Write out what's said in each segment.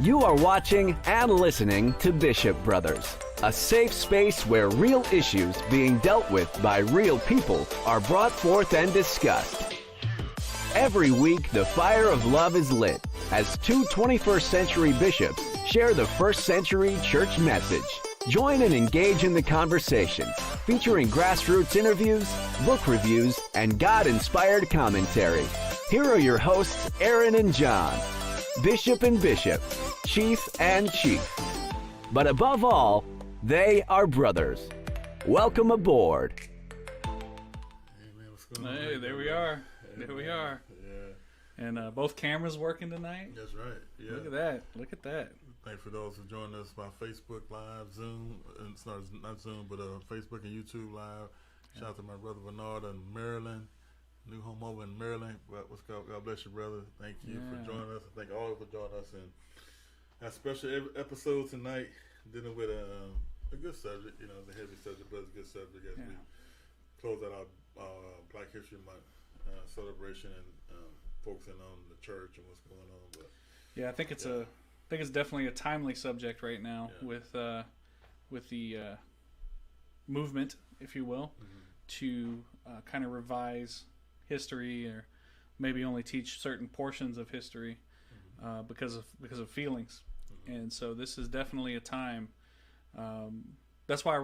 You are watching and listening to Bishop Brothers, a safe space where real issues being dealt with by real people are brought forth and discussed. Every week, the fire of love is lit as two 21st century bishops share the first century church message. Join and engage in the conversations, featuring grassroots interviews, book reviews, and God-inspired commentary. Here are your hosts, Aaron and John, Bishop and Bishop, Chief and Chief. But above all, they are brothers. Welcome aboard. Hey man, what's going on? Hey, there we are. There we are. Yeah. And both cameras working tonight. That's right. Yeah. Look at that. Look at that. Thanks for those who joined us by Facebook Live, Zoom, and it's not Zoom, but Facebook and YouTube Live. Shout out to my brother Bernard in Maryland, new home over in Maryland. God bless you, brother. Thank you for joining us. Thank all for joining us. And our special episode tonight dealing with a good subject. You know, it's a heavy subject, but it's a good subject as we close out our Black History Month celebration and focusing on the church and what's going on. But yeah, I think it's definitely a timely subject right now with the movement, if you will, to kind of revise history or maybe only teach certain portions of history because of feelings. And so this is definitely a time. That's why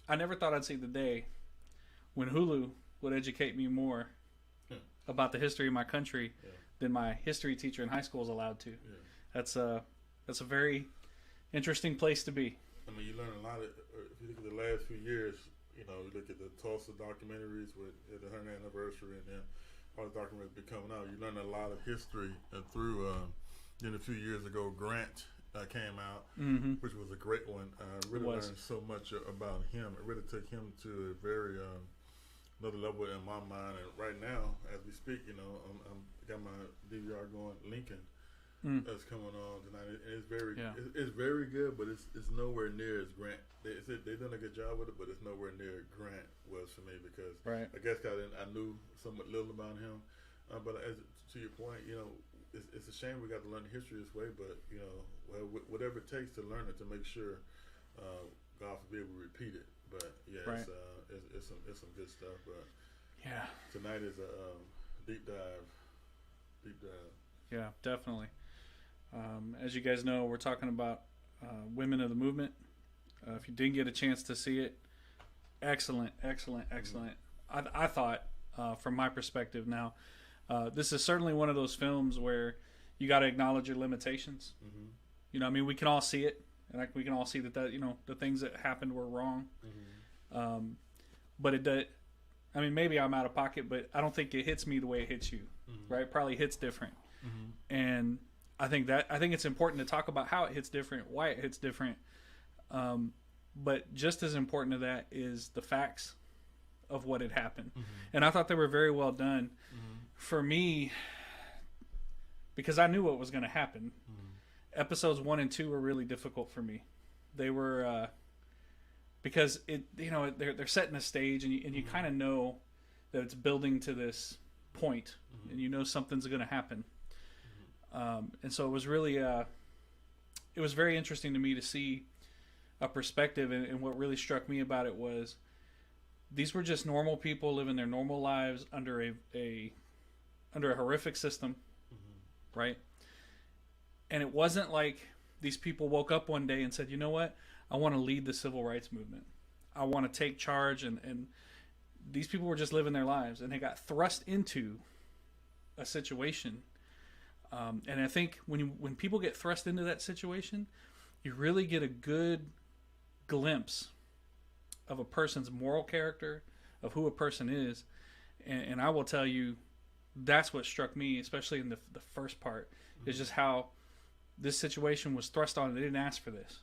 I never thought I'd see the day when Hulu would educate me more about the history of my country than my history teacher in high school is allowed to. That's a very interesting place to be. I mean, you learn a lot. If you look at the last few years, you know, you look at the Tulsa documentaries with the 100th anniversary, and then all the documentaries be coming out. You learn a lot of history through. Then a few years ago, Grant came out, which was a great one. Really learned so much about him. It really took him to a very another level in my mind. And right now, as we speak, you know, I'm got my DVR going. Lincoln that's coming on tonight. It's very good, but it's nowhere near as Grant. They done a good job with it, but it's nowhere near Grant was for me because I guess I knew somewhat little about him. But as to your point, you know, it's a shame we got to learn history this way. But you know, whatever it takes to learn it, to make sure God forbid we repeat it. But yeah, it's some good stuff. But tonight is a deep dive. Yeah, definitely. As you guys know, we're talking about women of the movement. If you didn't get a chance to see it, excellent. I thought, from my perspective now, this is certainly one of those films where you got to acknowledge your limitations. You know, I mean, we can all see it, and we can all see that you know the things that happened were wrong. But I mean, maybe I'm out of pocket, but I don't think it hits me the way it hits you. Right? It probably hits different, and I think it's important to talk about how it hits different, why it hits different. But just as important to that is the facts of what had happened. And I thought they were very well done. For me, because I knew what was going to happen, episodes 1 and 2 were really difficult for me. They were, because they're setting a stage and you kind of know that it's building to this point and you know something's going to happen. And so it was really, it was very interesting to me to see a perspective, and what really struck me about it was these were just normal people living their normal lives under a horrific system, right? And it wasn't like these people woke up one day and said, you know what, I want to lead the civil rights movement. I want to take charge, and these people were just living their lives, and they got thrust into a situation. And I think when people get thrust into that situation, you really get a good glimpse of a person's moral character, of who a person is. And I will tell you, that's what struck me, especially in the first part, is just how this situation was thrust on. They didn't ask for this,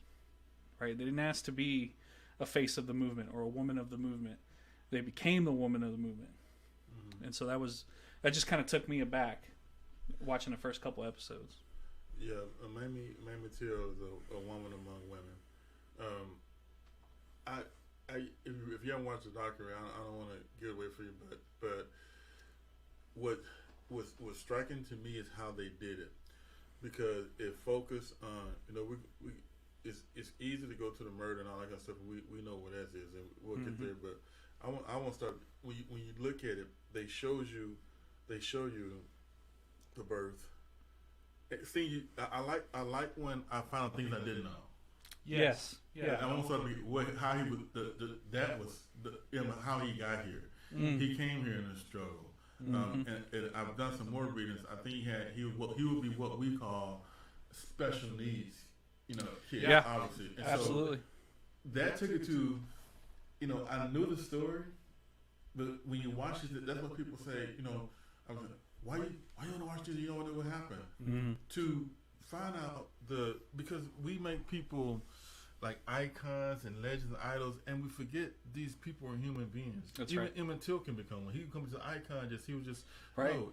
right? They didn't ask to be a face of the movement or a woman of the movement. They became the woman of the movement. And so that just kind of took me aback watching the first couple episodes. Yeah, Mamie Till is a woman among women. If you haven't watched the documentary, I don't want to get away from you, but what was striking to me is how they did it. because it focused on, we it's easy to go to the murder and all that kind of stuff. We know what that is, and we'll get there. But I want to start when you look at it. They show you the birth. See, I like when I found things I didn't know. Yes. Yeah. I want to start how he was how he got here. He came here in a struggle. And I've done some more readings. I think he would be what we call special needs. Kid, obviously. And absolutely. So that took it to, I knew the story, but when you watch it, that's what people say. I was like, why you want to watch this? You don't know what happened. To find out because we make people like icons and legends and idols, and we forget these people are human beings. That's Even right. Emmett Till can become one. He becomes an icon. He was just right. No,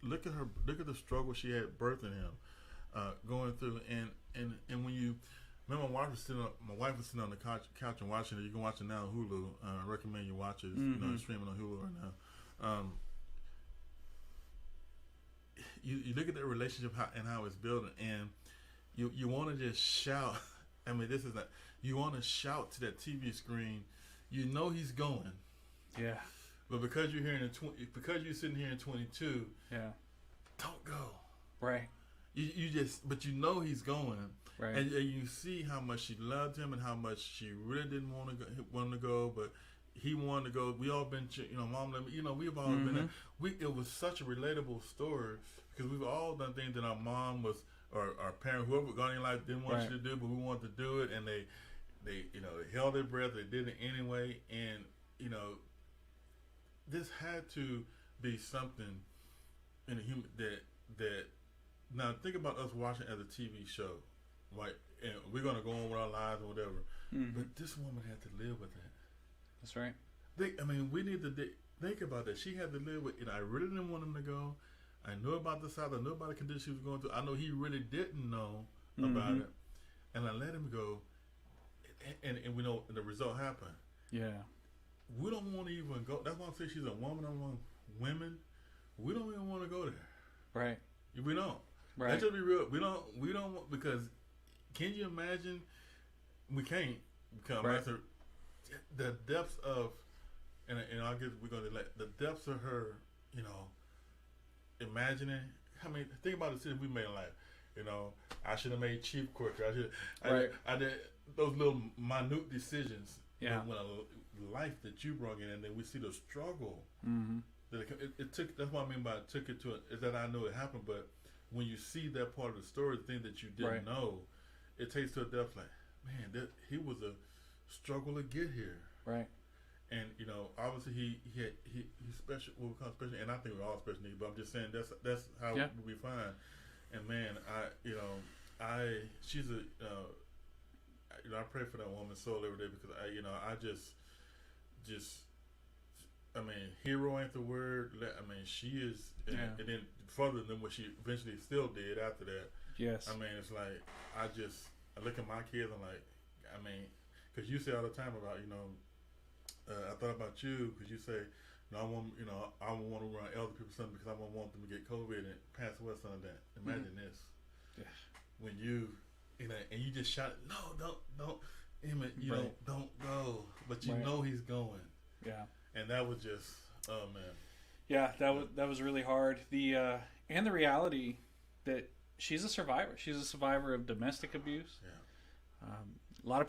look at her. Look at the struggle she had birthing him, going through. And when you remember, my wife was sitting on the couch and watching it. You can watch it now on Hulu. I recommend you watch it. It's streaming on Hulu right now. You look at the relationship and how it's building, and you want to just shout. I mean, this is not. You want to shout to that TV screen. You know he's going. Yeah. But because you're here because you're sitting here in 22. Yeah. Don't go. Right. You just, but you know he's going. Right. And you see how much she loved him and how much she really didn't want to go, but he wanted to go. We all been, mom, we've all been there. It was such a relatable story because we've all done things that our mom was, or our parent, whoever got in life didn't want you to do, but we wanted to do it, and they held their breath. They did it anyway, and this had to be something in a human that. Now think about us watching as a TV show, right? And we're gonna go on with our lives or whatever. But this woman had to live with that. That's right. We need to think about that. She had to live with it. I really didn't want him to go. I knew about the South. I knew about the condition she was going through. I know he really didn't know about it, and I let him go. And we know the result happened. Yeah. We don't want to even go. That's why I say she's a woman among women. We don't even want to go there. Right. We don't. Right. Let's just be real. We don't want, because can you imagine? We can't become the depths of, and I guess we're going to let the depths of her, imagining. I mean, think about the decision we made in life. I should have made Chief quicker. I did those little minute decisions. Yeah. When a life that you brought in, and then we see the struggle. That it took. That's what I mean by it took it to. Is that I know it happened, but when you see that part of the story, the thing that you didn't know, it takes to a depth like, man, he was a struggle to get here. Right. And obviously he's special. What we call special, and I think we're all special needs. But I'm just saying that's how we find. And man, she's a. I pray for that woman's soul every day because I just. I mean, hero ain't the word. I mean, she is, and then further than what she eventually still did after that. Yes. I mean, it's like I look at my kids. I'm like, because you say all the time about I thought about you because you say, I want to run elder people something because I don't want them to get COVID and pass away something like that. Imagine this. Yeah. When you and you just shout, no, don't, Emmett, don't go, but you know he's going. Yeah. And that was just, oh man. Yeah, that was really hard. And the reality that she's a survivor. She's a survivor of domestic abuse. Yeah. A lot of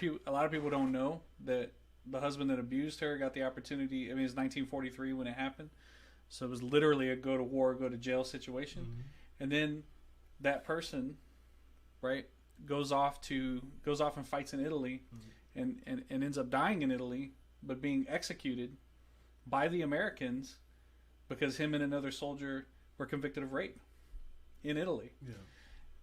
people don't know that the husband that abused her got the opportunity. I mean, it's 1943 when it happened, so it was literally a go to war, go to jail situation. And then that person, right, goes off and fights in Italy, and ends up dying in Italy, but being executed by the Americans because him and another soldier were convicted of rape in Italy. Yeah.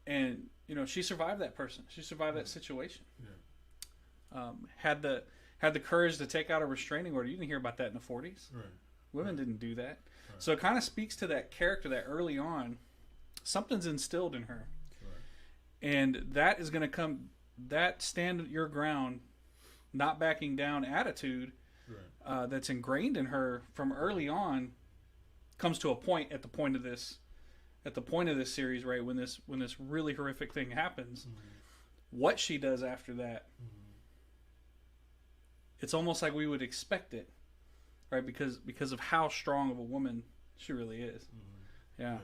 And she survived that person. She survived that situation. Yeah. Had the courage to take out a restraining order. You didn't hear about that in the 40s. Right. Women didn't do that. Right. So it kind of speaks to that character that early on something's instilled in her. Right. And that is going to come, that stand your ground, not backing down attitude that's ingrained in her from early on comes to a point at the point of this at the point of this series, right, when this really horrific thing happens, what she does after that, it's almost like we would expect it, right? Because of how strong of a woman she really is. Yeah.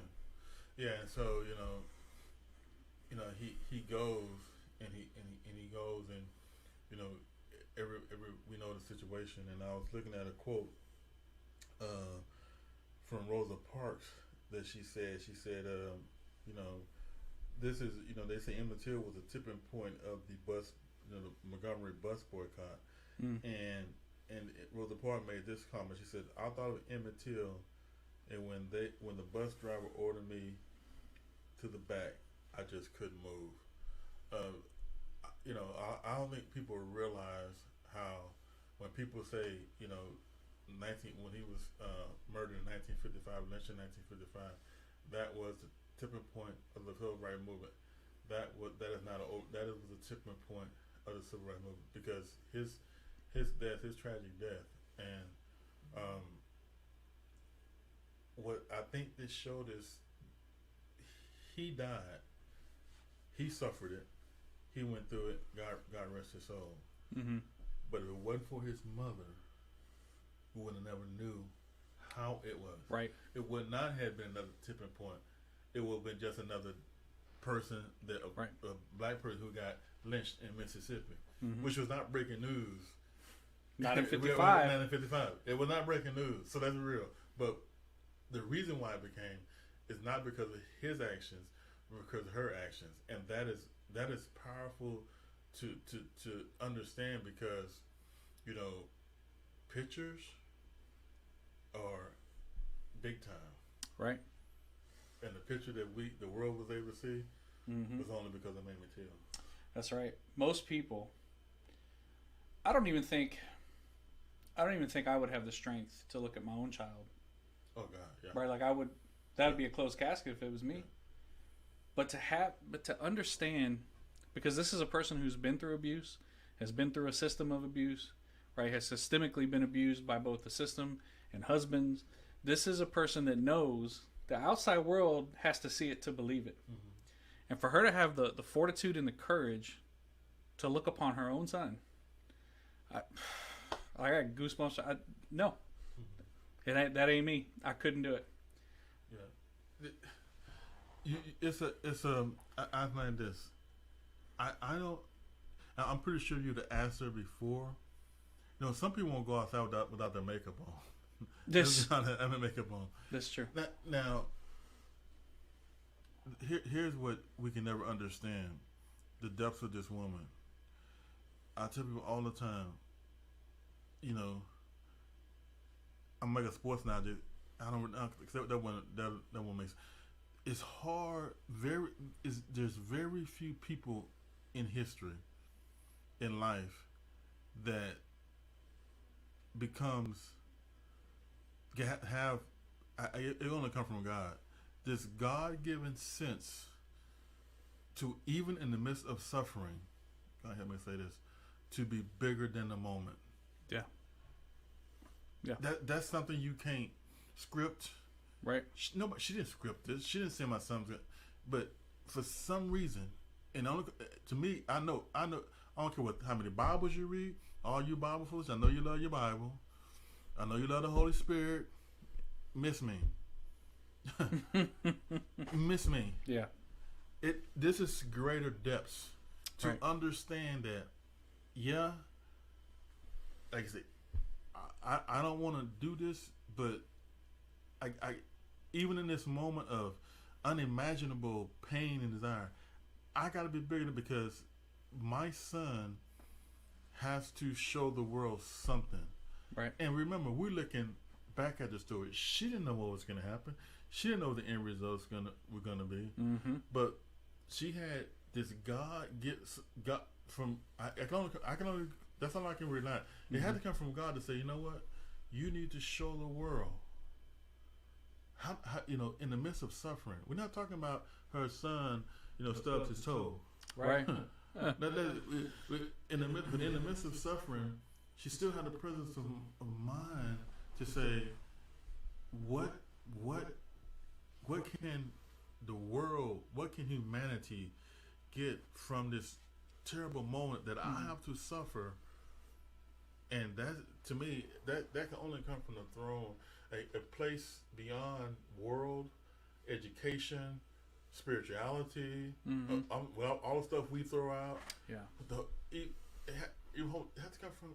And so he goes and he goes and every we know the situation. And I was looking at a quote from Rosa Parks that she said this is they say Emmett Till was a tipping point of the bus the Montgomery bus boycott. And Rosa Parks made this comment. She said, I thought of Emmett Till, and when the bus driver ordered me to the back, I just couldn't move. I don't think people realize how when people say, when he was murdered in 1955, lynched in 1955, that was the tipping point of the civil rights movement. That was a tipping point of the civil rights movement, because his death, his tragic death, and what I think this showed is he died, he suffered it, he went through it. God rest his soul. But if it wasn't for his mother, we would have never knew how it was. Right. It would not have been another tipping point. It would have been just another person, a black person who got lynched in Mississippi, which was not breaking news. Not in 55. Not in 55. It was not breaking news, so that's real. But the reason why it became is not because of his actions, but because of her actions, and that is powerful to understand, because pictures are big time, right? And the picture that the world was able to see was only because of Emmett Till. That's right. Most people, I don't even think I would have the strength to look at my own child. Oh God, yeah. Right, like that would be a closed casket if it was me. Yeah. But to understand, because this is a person who's been through abuse, has been through a system of abuse, right? Has systemically been abused by both the system and husbands. This is a person that knows the outside world has to see it to believe it. And for her to have the fortitude and the courage to look upon her own son, I got goosebumps. No, that ain't me. I couldn't do it. Yeah, I find this. I don't. I'm pretty sure you'd have asked her before. Some people won't go outside without their makeup on. Having makeup on. That's true. Now, here's what we can never understand: the depths of this woman. I tell people all the time. I'm making a sports analogy. I don't accept that one. That one makes. It's hard. There's very few people in history, in life, that becomes have. It only come from God. This God-given sense to, even in the midst of suffering, God help me say this, to be bigger than the moment. Yeah. That's something you can't script. Right. She didn't script this. She didn't say my son's good. But for some reason, and to me, I know. I don't care how many Bibles you read. All you Bible fools, I know you love your Bible. I know you love the Holy Spirit. Miss me. Miss me. Yeah. This is greater depths to understand that. Yeah. Like I said, I don't want to do this, but I even in this moment of unimaginable pain and desire, I got to be bigger because my son has to show the world something. Right. And remember, we're looking back at the story. She didn't know what was going to happen. She didn't know what the end results were going to be. But she had this God from. I can only. That's all I can rely on. It had to come from God to say, you know what, you need to show the world. How in the midst of suffering, we're not talking about her son, stubbed his toe. Right. In the midst of suffering, she still had the presence of mind to say, what can the world, what can humanity get from this terrible moment that I have to suffer? And that, to me, that can only come from the throne, a place beyond world, education, spirituality, well, all the stuff we throw out. Yeah. It had to come from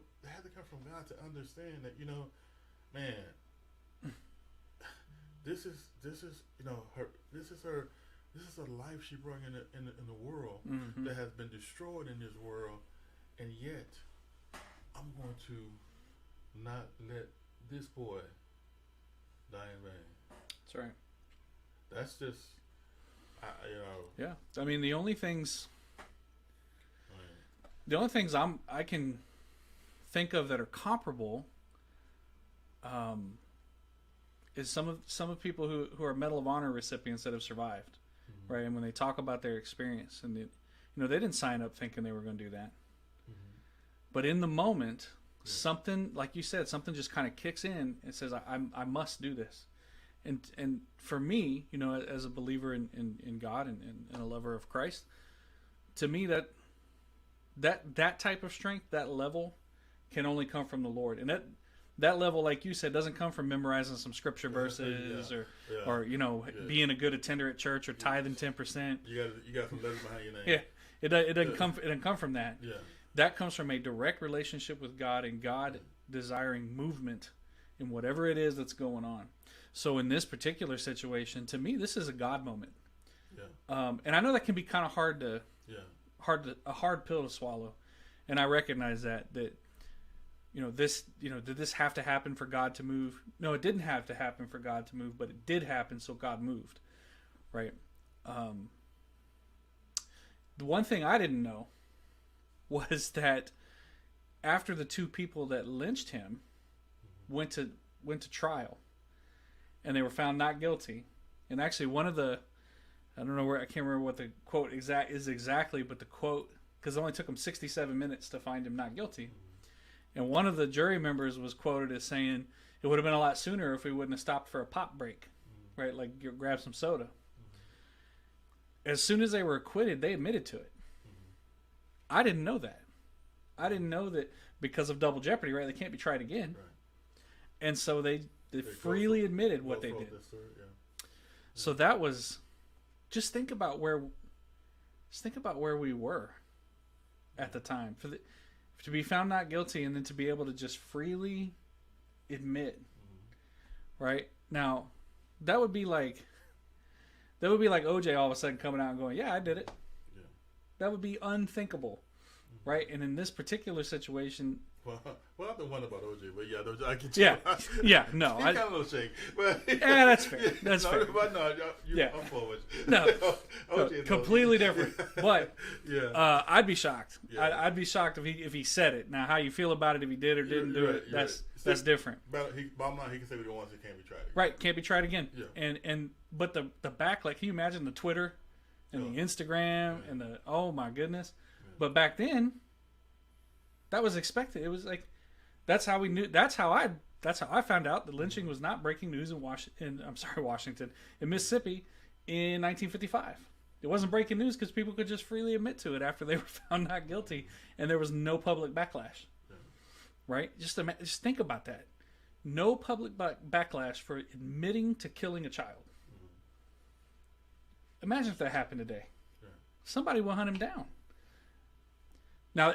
God to understand that, man, this is a life she brought in the world that has been destroyed in this world, and yet I'm going to not let this boy die in vain. That's right. That's just, Yeah. I mean, the only things I can think of that are comparable is some of people who are Medal of Honor recipients that have survived, right? And when they talk about their experience, and they didn't sign up thinking they were going to do that, but in the moment, something, like you said, something just kind of kicks in and says, I must do this. And for me, as a believer in God and a lover of Christ, to me that type of strength, that level, can only come from the Lord. And that level, like you said, doesn't come from memorizing some scripture verses or being a good attender at church or tithing 10%. You got some letters behind your name. Yeah, it doesn't come from that. Yeah. That comes from a direct relationship with God and God desiring movement in whatever it is that's going on. So in this particular situation, to me, this is a God moment. Yeah. And I know that can be kind of a hard pill to swallow. And I recognize that did this have to happen for God to move? No, it didn't have to happen for God to move, but it did happen, so God moved. Right? The one thing I didn't know was that after the two people that lynched him went to trial, and they were found not guilty, and actually one of the, I don't know where, I can't remember what the quote is exactly, but the quote, because it only took them 67 minutes to find him not guilty, and one of the jury members was quoted as saying, it would have been a lot sooner if we wouldn't have stopped for a pop break, right? Like grab some soda. As soon as they were acquitted, they admitted to it. I didn't know that. I didn't know that because of double jeopardy, right? They can't be tried again. Right. And so they freely admitted what they did. So that was, just think about where we were at the time. To be found not guilty and then to be able to just freely admit, right? Now, that would be like OJ all of a sudden coming out and going, yeah, I did it. That would be unthinkable, right? And in this particular situation, well, I don't wonder about OJ, but yeah, I can. Yeah, no, I got a little shake, but yeah, that's fair. That's fair. But no, I'm forward. No, completely different. But I'd be shocked. Yeah. I'd be shocked if he said it. Now, how you feel about it if he did or didn't do it, that's different. But bottom line, he can say what he wants. It can't be tried again. Right, can't be tried again. Yeah. But the backlash. Can you imagine the Twitter and the Instagram and the, oh my goodness. Yeah. But back then, that was expected. It was like, that's how we knew. That's how I found out that lynching was not breaking news in Washington, in Mississippi, in 1955. It wasn't breaking news because people could just freely admit to it after they were found not guilty, and there was no public backlash. Yeah. Right? Just think about that. No public backlash for admitting to killing a child. Imagine if that happened today. Yeah. Somebody will hunt him down. Now,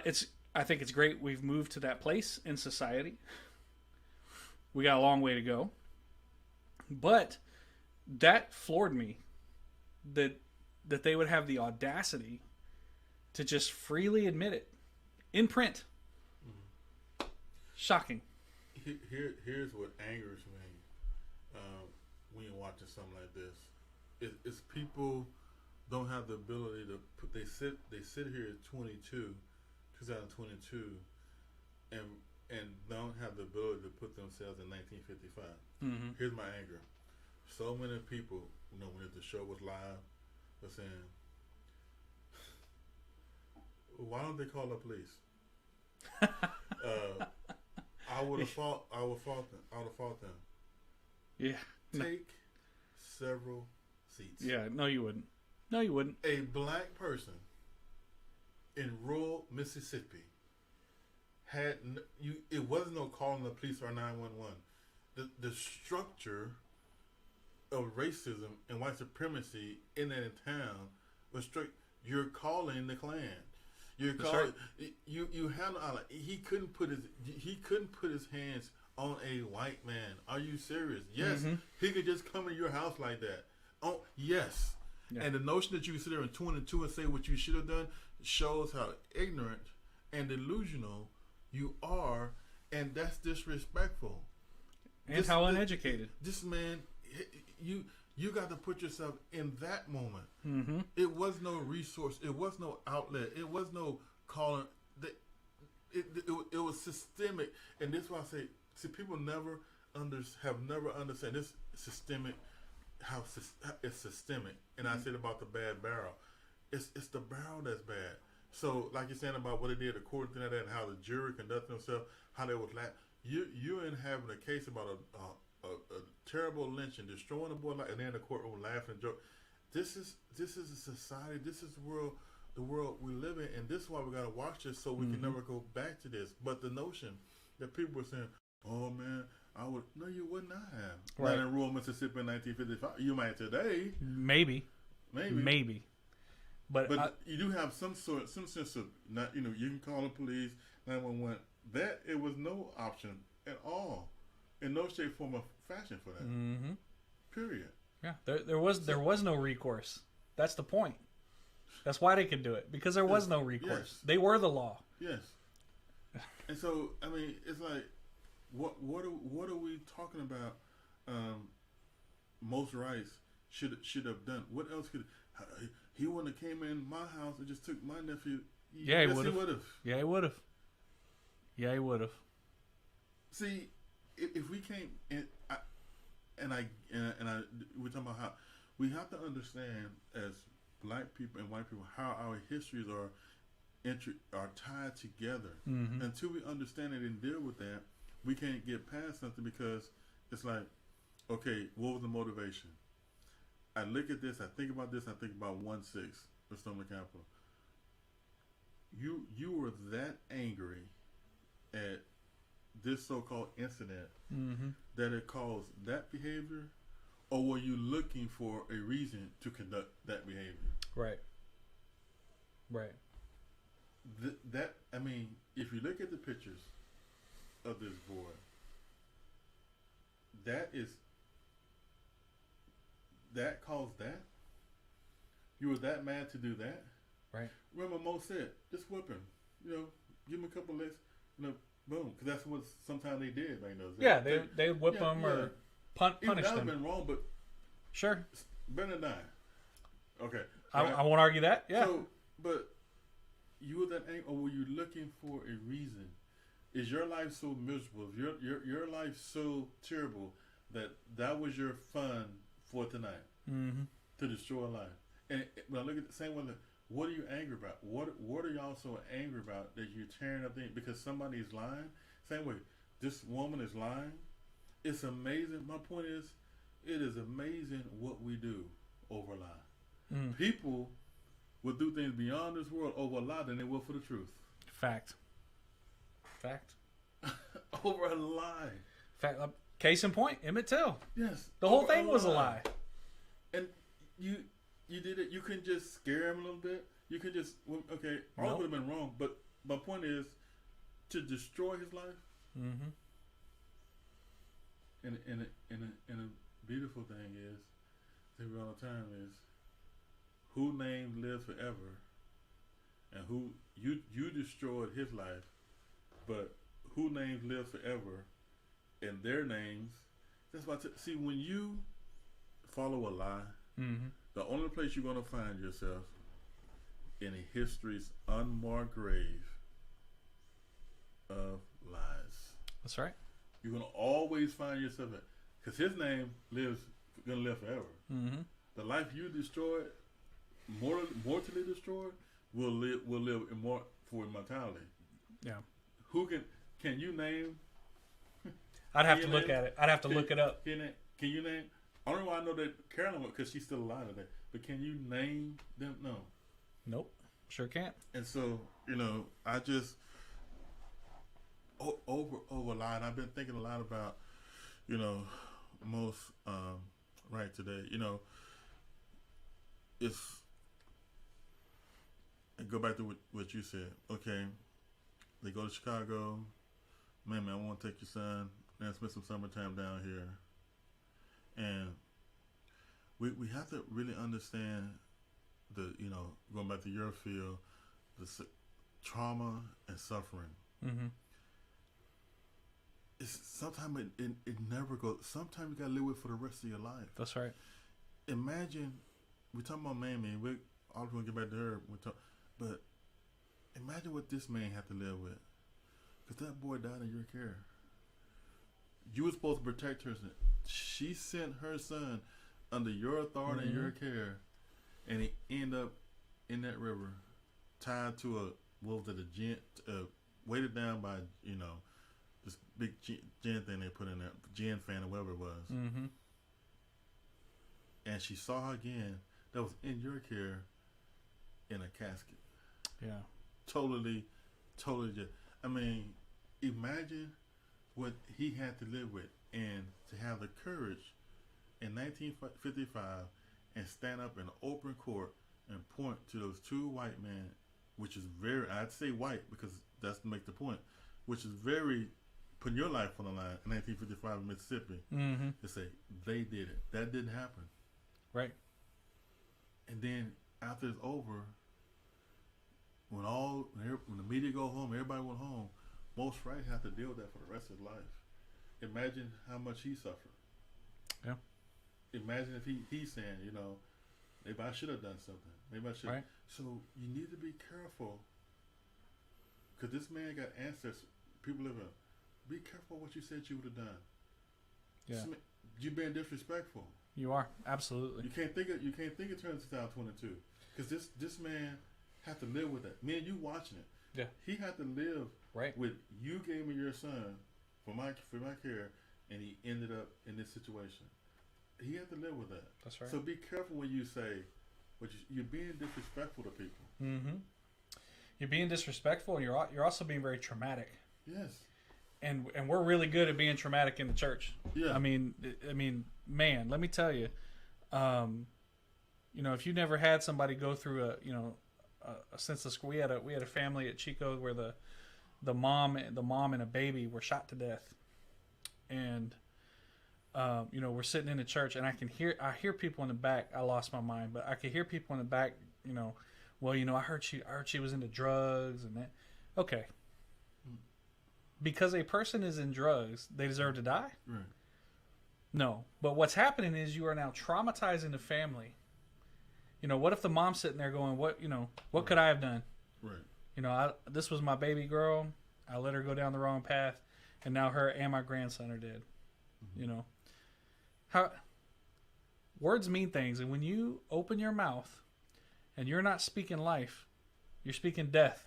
I think it's great we've moved to that place in society. We got a long way to go. But that floored me that they would have the audacity to just freely admit it in print. Mm-hmm. Shocking. Here's what angers me when you're watching something like this. It's people don't have the ability to put. They sit here at 2022, and don't have the ability to put themselves in 1955. Mm-hmm. Here's my anger. So many people, when the show was live, were saying, "Why don't they call the police?" I would have fault them. Yeah. Take several seats. Yeah, no, you wouldn't. No, you wouldn't. A black person in rural Mississippi it wasn't no calling the police or 911. The structure of racism and white supremacy in that town was strict. You're calling the Klan. You're calling. Right. You have he couldn't put his hands on a white man. Are you serious? Yes, he could just come in your house like that. Oh yes. Yeah. And the notion that you can sit there in 2 and 2 and say what you should have done shows how ignorant and delusional you are, and that's disrespectful. And how uneducated. This man, you got to put yourself in that moment. Mm-hmm. It was no resource. It was no outlet. It was no calling. It was systemic, and this is why I say, people have never understand this systemic. How it's systemic, and I said about the bad barrel. It's the barrel that's bad. So, like you're saying about what they did, according to that, and how the jury conducted themselves, how they was you're in having a case about a terrible lynching, destroying a boy, and they're in the courtroom laughing and joking. This is a society. This is the world we live in, and this is why we gotta watch this so we can never go back to this. But the notion that people were saying, "Oh man, no, you would not have." Right in rural Mississippi in 1955. You might today. Maybe. But you do have some sense of not. You can call the police, 911. That it was no option at all, in no shape, form, or fashion for that. Mm-hmm. Period. Yeah, there was no recourse. That's the point. That's why they could do it, because there was no recourse. Yes. They were the law. Yes. And so I mean, it's like, what are we talking about? Most rights should have done. What else could he wouldn't have came in my house and just took my nephew? Yeah, he would have. Yeah, he would have. Yeah, he would have. See, if we can't, we're talking about how we have to understand as black people and white people how our histories are tied together. Mm-hmm. Until we understand it and deal with that, we can't get past something, because it's like, okay, what was the motivation? I look at this, I think about this, I think about 1-6, the Stoneman Capitol. You were that angry at this so-called incident that it caused that behavior, or were you looking for a reason to conduct that behavior? Right. I mean, if you look at the pictures of this boy, that caused that? You were that mad to do that? Right. Remember Mo said, just whip him. Give him a couple licks, boom. Because that's what sometimes they did back those days. Yeah, they whip them or punish them. That would have been wrong, but sure. Better than dying. Okay. I won't argue that. Yeah. So, but you were that angry, or were you looking for a reason? Is your life so miserable? Your life so terrible that was your fun for tonight? Mm-hmm. To destroy a life. And when I look at the same one, what are you angry about? What are y'all so angry about that you're tearing up things because somebody is lying? Same way, this woman is lying. It's amazing. My point is, it is amazing what we do over a lie. Mm. People will do things beyond this world over a lie than they will for the truth. Fact. Over a lie. Fact. Case in point, Emmett Till. Yes. The whole thing was a lie. And you did it. You couldn't just scare him a little bit. You could just, okay, all would have been wrong. But my point is, to destroy his life. Mm-hmm. And a beautiful thing is, I think all the time is, who name lives forever, and who you destroyed his life, but who names live forever, and their names. That's why. See, when you follow a lie, the only place you're going to find yourself in a history's unmarked grave of lies. That's right. You're going to always find yourself in, because his name going to live forever. Mm-hmm. The life you destroyed, mortally destroyed, will live for immortality. Yeah. Who can you name? I'd have to look at it. I'd have to look it up. Can you name Only one I know that Carolyn, because she's still alive today. But can you name them? No. Nope. Sure can't. And so, I just over a lot. I've been thinking a lot about, most right today. It's and go back to what you said. Okay, they go to Chicago. Man, I want to take your son and spend some summertime down here. And we have to really understand the going back to your field, the trauma and suffering. Mm-hmm. It's sometimes it never goes. Sometimes you gotta live with it for the rest of your life. That's right. Imagine we're talking about Mamie. We all gonna get back to her. But imagine what this man had to live with, because that boy died in your care. You were supposed to protect her. She sent her son under your authority and your care, and he ended up in that river, tied to weighted down by this big gin thing they put in there, gin fan or whatever it was. Mm-hmm. And she saw her again. That was in your care, in a casket. Yeah. Totally. I mean, imagine what he had to live with, and to have the courage in 1955 and stand up in open court and point to those two white men, which is I'd say white because that's to make the point, which is very putting your life on the line in 1955 in Mississippi, to say they did it. That didn't happen. Right. And then after it's over, when the media go home, everybody went home, most right have to deal with that for the rest of his life. Imagine how much he suffered. Yeah. Imagine if he's saying, maybe I should have done something. Maybe I should. Right. So you need to be careful, because this man got ancestors. People live in. Be careful what you said you would have done. Yeah. You're being disrespectful. You are, absolutely. You can't think it turns 2022, because this man had to live with that. Me and you watching it. Yeah. He had to live Right. with you gave me your son for my care, and he ended up in this situation. He had to live with that. That's right. So be careful when you say, you're being disrespectful to people. Mm-hmm. You're being disrespectful, and you're also being very traumatic. Yes. And we're really good at being traumatic in the church. Yeah. I mean, man, let me tell you, if you never had somebody go through a sense of school, we had a family at Chico where the mom and a baby were shot to death, and we're sitting in the church, and I hear people in the back. I lost my mind, but I could hear people in the back. I heard she was into drugs and that. Okay. Because a person is in drugs, they deserve to die? Right. No. But what's happening is you are now traumatizing the family. What if the mom's sitting there going, what right. could I have done? Right. This was my baby girl. I let her go down the wrong path, and now her and my grandson are dead. Mm-hmm. How words mean things, and when you open your mouth and you're not speaking life, you're speaking death.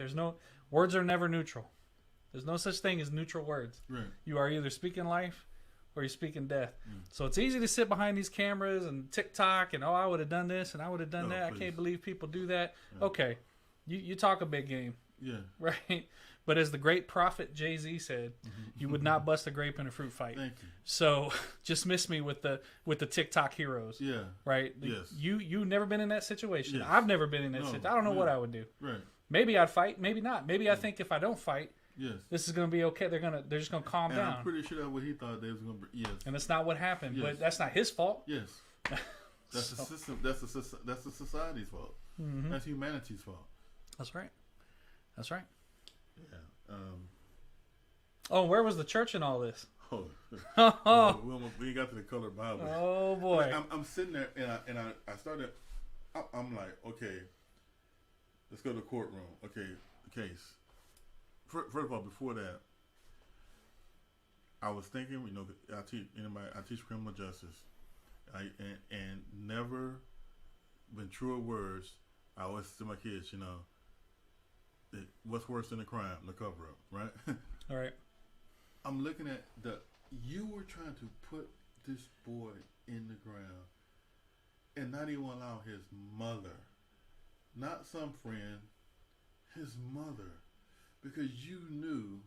Words are never neutral. There's no such thing as neutral words. Right. You are either speaking life or you're speaking death. So it's easy to sit behind these cameras and TikTok and, I would have done this and I would have done that. Please. I can't believe people do that. Yeah. Okay. You talk a big game. Yeah. Right? But as the great prophet Jay-Z said, you would not bust a grape in a fruit fight. Thank you. So just miss me with the TikTok heroes. Yeah. Right? Yes. You never been in that situation. Yes. I've never been in that situation. I don't know what I would do. Right. Maybe I'd fight, maybe not. Maybe I think if I don't fight, yes, this is going to be okay. They're just going to calm down. I'm pretty sure that's what he thought they was going to be. Yes. And that's not what happened. Yes. But that's not his fault. Yes. That's the system. That's the society's fault. Mm-hmm. That's humanity's fault. That's right. That's right. Yeah. Where was the church in all this? We got to the colored Bible. Oh boy. I'm sitting there and I started. I'm like, okay, let's go to the courtroom. Okay, the case. First of all, before that, I was thinking, I teach criminal justice, and never been truer words. I always tell my kids, what's worse than a crime? The cover up, right? All right. I'm looking at you were trying to put this boy in the ground and not even allow his mother, not some friend, his mother, because you knew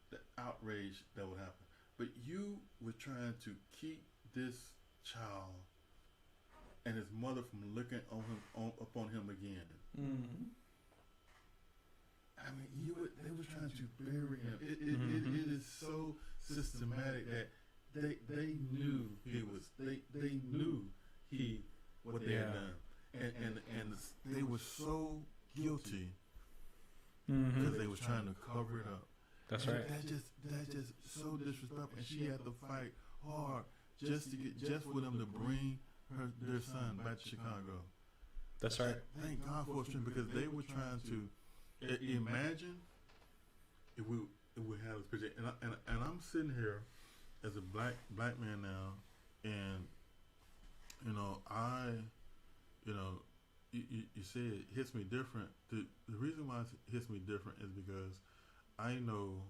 the outrage that would happen. But you were trying to keep this child and his mother from looking upon him again. Mm-hmm. I mean, they were trying to bury him. It is so systematic that they knew he was. They knew what they had done, and they were so guilty because they was trying to cover it up. That's right. That's just so disrespectful. And she had to fight hard just for them to bring their son back to Chicago. That's right. Thank God for strength, because they were trying to imagine if we had this picture. And I'm sitting here as a black man now, and you say it hits me different. The reason why it hits me different is because I know,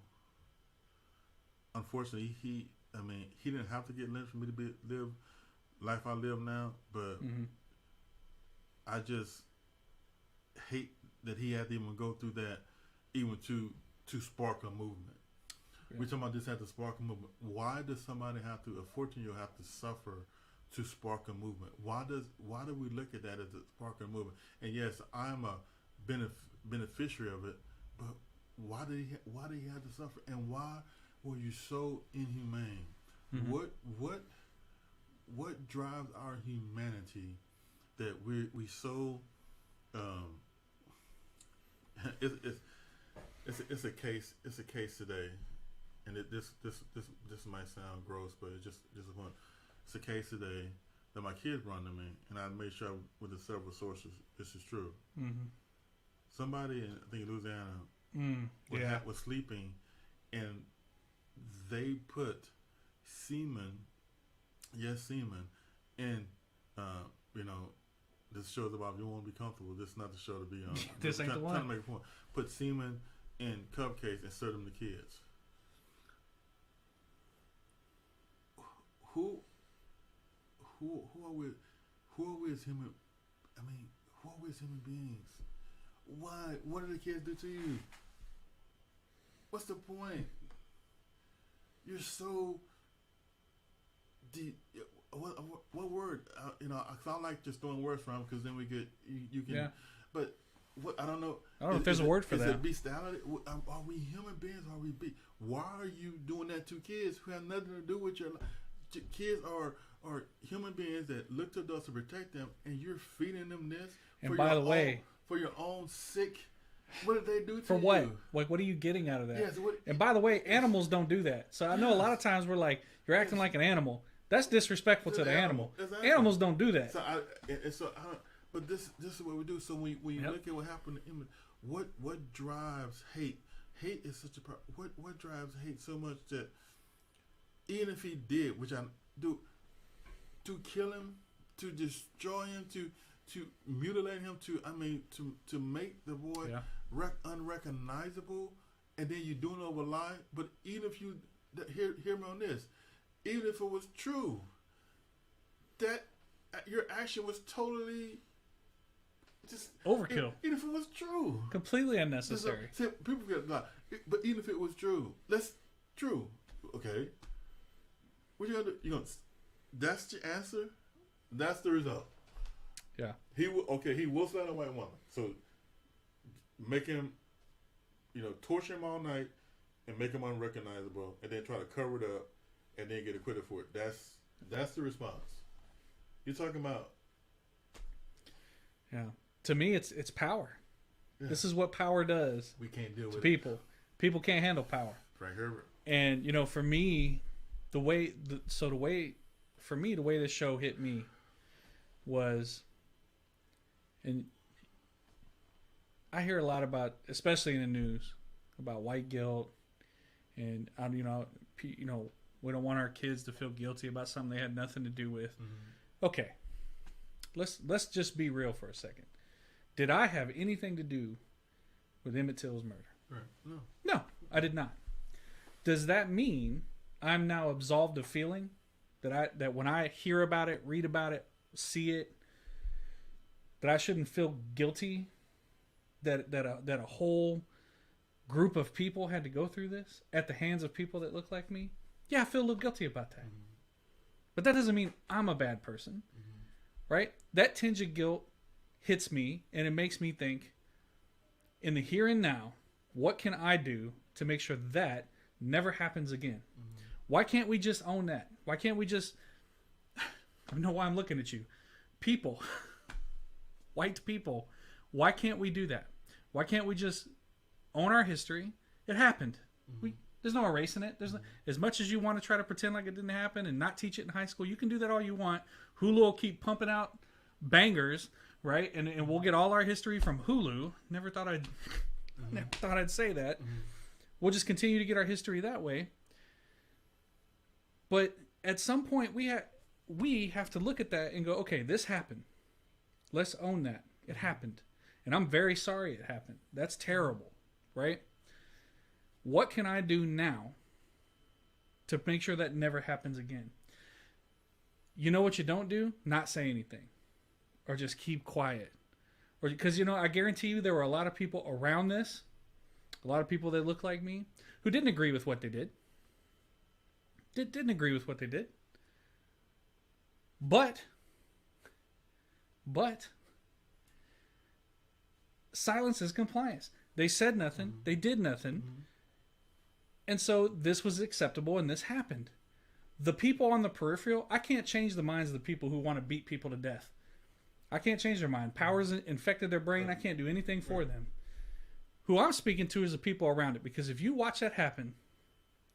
unfortunately, he didn't have to get lynched for me to live life I live now, but I just hate that he had to even go through that, even to spark a movement. Yeah. We're talking about this had to spark a movement. Why does somebody have to, a 14-year-old have to suffer to spark a movement? Why do we look at that as a spark a movement? And yes, I'm a beneficiary of it, but why did he have to suffer? And why were you so inhumane? Mm-hmm. What drives our humanity that we so it's a case today, and this might sound gross, but it's just a point. It's a case today that my kids brought to me, and I made sure with the several sources this is true. Mm-hmm. Somebody in, I think, Louisiana was sleeping, and they put semen, in this show is about, if you want to be comfortable, this is not the show to be on. This ain't the one. Trying to make a point. Put semen in cupcakes and serve them to kids. Who are we? Who are we as human? I mean, who are we as human beings? Why? What do the kids do to you? What's the point? You're so deep. What word? I like just throwing words from, because then we get you can. Yeah. But what, I don't know. I don't know if there's a word for that. Is it bestiality? Are we human beings? Or are we Why are you doing that to kids who have nothing to do with your life? Kids are human beings that look to us to protect them, and you're feeding them this. And by the way, for your own sick. What did they do to you? For what? Like, what are you getting out of that? Yes, and by the way, animals don't do that. So I know a lot of times we're like, you're acting like an animal. That's disrespectful to the animal. Exactly. Animals don't do that. But this is what we do. So when you look at what happened to Emmett, what drives hate? Hate is such a what drives hate so much that even if he did, which I do, to kill him, to destroy him, to mutilate him, to make the boy unrecognizable, and then you do it over lie. But even if you hear me on this, even if it was true, that your action was totally just overkill. Even if it was true, completely unnecessary. People get lie, but even if it was true, true. Okay, what you gonna do? That's the answer. That's the result. Yeah. He will slap a white woman. So make him, torture him all night and make him unrecognizable, and then try to cover it up, and then get acquitted for it. That's the response. You're talking about. Yeah. To me, it's power. Yeah. This is what power does. We can't deal with people. People can't handle power. Frank Herbert. And for me, the way this show hit me was, and I hear a lot about, especially in the news, about white guilt, and we don't want our kids to feel guilty about something they had nothing to do with. Mm-hmm. Okay, let's just be real for a second. Did I have anything to do with Emmett Till's murder? Right. No, I did not. Does that mean I'm now absolved of feeling that when I hear about it, read about it, see it, that I shouldn't feel guilty that a whole group of people had to go through this at the hands of people that look like me. Yeah, I feel a little guilty about that. But that doesn't mean I'm a bad person. Right? That tinge of guilt hits me, and it makes me think, in the here and now, what can I do to make sure that never happens again? Why can't we just own that? Why can't we just... I don't know why I'm looking at you. People. White people. Why can't we do that? Why can't we just own our history? It happened. There's no erasing it. There's no, as much as you want to try to pretend like it didn't happen and not teach it in high school, you can do that all you want. Hulu will keep pumping out bangers, right? And we'll get all our history from Hulu. Never thought I'd say that. We'll just continue to get our history that way. But at some point, we have to look at that and go, okay, this happened. Let's own that. It happened. And I'm very sorry it happened. That's terrible, right? What can I do now to make sure that never happens again? You know what you don't do? Not say anything. Or just keep quiet. Or because, I guarantee you there were a lot of people around this, a lot of people that look like me, who didn't agree with what they did. Didn't agree with what they did. But silence is compliance. They said nothing. They did nothing. And so this was acceptable and this happened. The people on the peripheral, I can't change the minds of the people who want to beat people to death. I can't change their mind. Power's infected their brain. I can't do anything for them. Who I'm speaking to is the people around it. Because if you watch that happen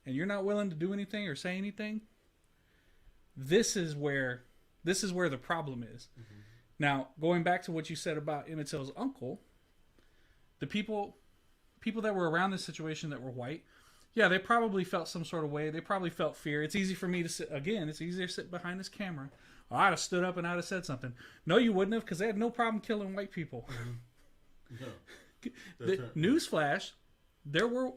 and you're not willing to do anything or say anything, this is where the problem is. Now, going back to what you said about Emmett Till's uncle, the people that were around this situation that were white, yeah, they probably felt some sort of way. They probably felt fear. It's easy for me to sit, again, it's easier to sit behind this camera. Oh, I'd have stood up and I'd have said something. No, you wouldn't have, because they had no problem killing white people. No. Newsflash, there were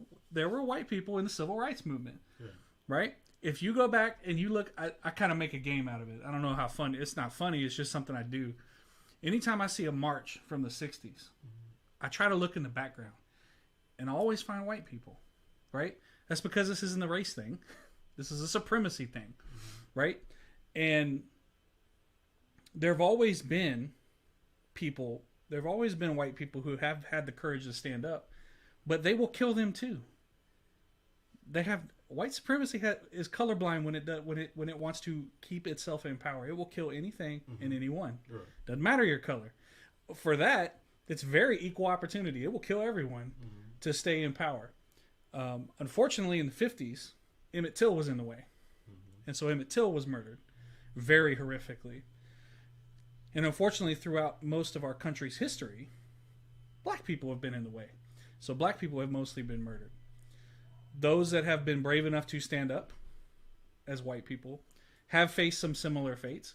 white people in the civil rights movement. Yeah. Right? If you go back and you look, I kind of make a game out of it. I don't know how funny. It's not funny. It's just something I do. Anytime I see a march from the 60s, I try to look in the background. And I always find white people. Right? That's because this isn't a race thing. This is a supremacy thing. Right? And there have always been white people who have had the courage to stand up. But they will kill them too. White supremacy is colorblind when it wants to keep itself in power. It will kill anything and anyone. Right. Doesn't matter your color. For that, it's very equal opportunity. It will kill everyone to stay in power. Unfortunately, in the 50s, Emmett Till was in the way. And so Emmett Till was murdered very horrifically. And unfortunately, throughout most of our country's history, black people have been in the way. So black people have mostly been murdered. Those that have been brave enough to stand up as white people have faced some similar fates.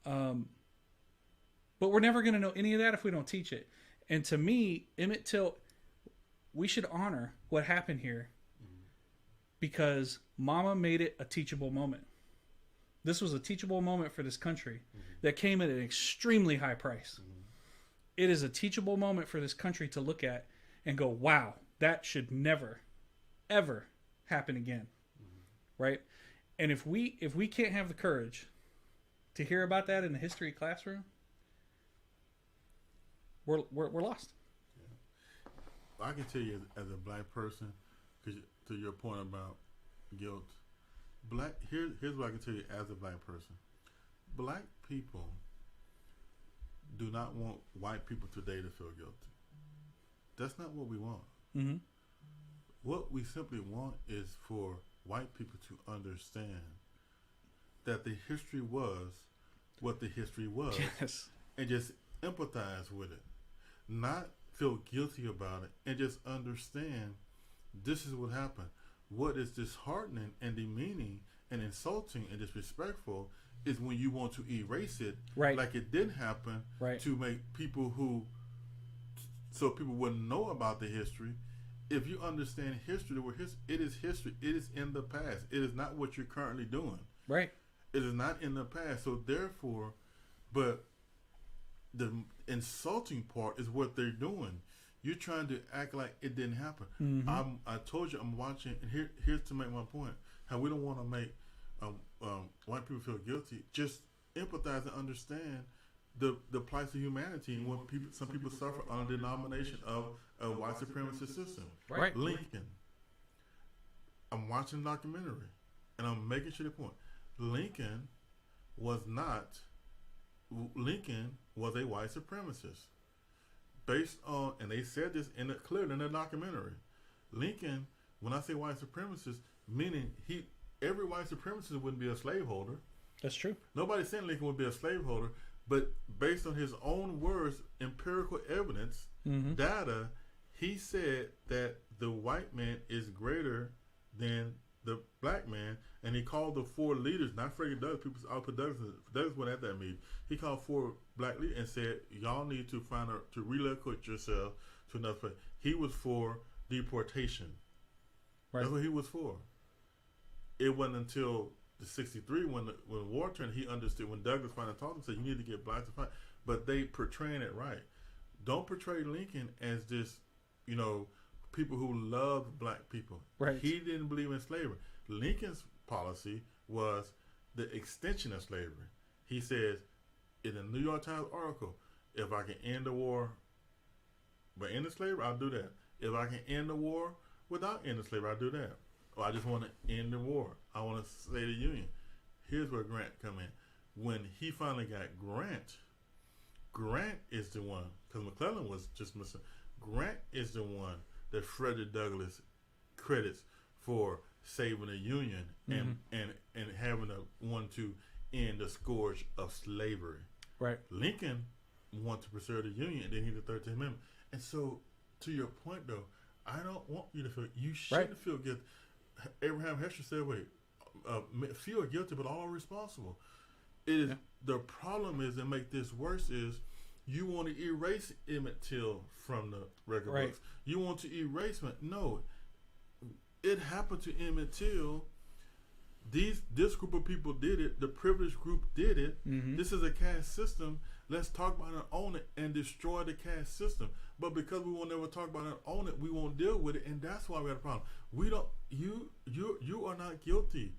But we're never going to know any of that if we don't teach it. And to me, Emmett Till, we should honor what happened here because Mama made it a teachable moment. This was a teachable moment for this country that came at an extremely high price. It is a teachable moment for this country to look at and go, wow, that should never, ever happen again. Right? And if we can't have the courage to hear about that in the history classroom, we're lost. I can tell you as a black person, because to your point about guilt, here's what I can tell you as a black person. Black people do not want white people today to feel guilty. That's not what we want. Mm-hmm. What we simply want is for white people to understand that the history was what the history was. Yes. And just empathize with it. Not feel guilty about it and just understand this is what happened. What is disheartening and demeaning and insulting and disrespectful is when you want to erase it like it didn't happen to make people so people wouldn't know about the history. If you understand history, it is history. It is in the past. It is not what you're currently doing. Right. It is not in the past. So therefore, but the insulting part is what they're doing. You're trying to act like it didn't happen. I told you I'm watching, and here's to make my point. How we don't want to make white people feel guilty. Just empathize and understand the plight of humanity and what some people suffer under the denomination of a white supremacist system. Right. Lincoln. I'm watching the documentary, and I'm making sure the point. Lincoln was a white supremacist. Based on, and they said this clearly in the documentary. Lincoln, when I say white supremacist, meaning every white supremacist wouldn't be a slaveholder. That's true. Nobody's saying Lincoln would be a slaveholder, but based on his own words, empirical evidence, data, he said that the white man is greater than the black man, and he called the 4 leaders, not Frederick Douglass, people output Douglass went at that meeting. He called 4 black leaders and said, y'all need to to relocate yourself to another place. He was for deportation. Right. That's what he was for. It wasn't until the 63 when war turned, he understood, when Douglass finally talked to him, said you need to get blacks to fight. But they portraying it right. Don't portray Lincoln as this, people who loved black people. Right. He didn't believe in slavery. Lincoln's policy was the extension of slavery. He says in a New York Times article, if I can end the war by ending slavery, I'll do that. If I can end the war without ending slavery, I'll do that. Or I just want to end the war. I want to save the Union. Here's where Grant come in. When he finally got Grant is the one, because McClellan was just missing. Grant is the one that Frederick Douglass credits for saving the Union and having one to end the scourge of slavery. Right. Lincoln wanted to preserve the Union, and then he did the 13th Amendment. And so, to your point, though, I don't want you to feel, you shouldn't feel guilty. Abraham Hester said, feel guilty, but all responsible. It is the problem is, and make this worse, is you want to erase Emmett Till from the record books. You want to erase him. No, it happened to Emmett Till. This group of people did it. The privileged group did it. This is a caste system. Let's talk about it and own it and destroy the caste system. But because we will never talk about it and own it, we won't deal with it, and that's why we have a problem. We don't. You are not guilty,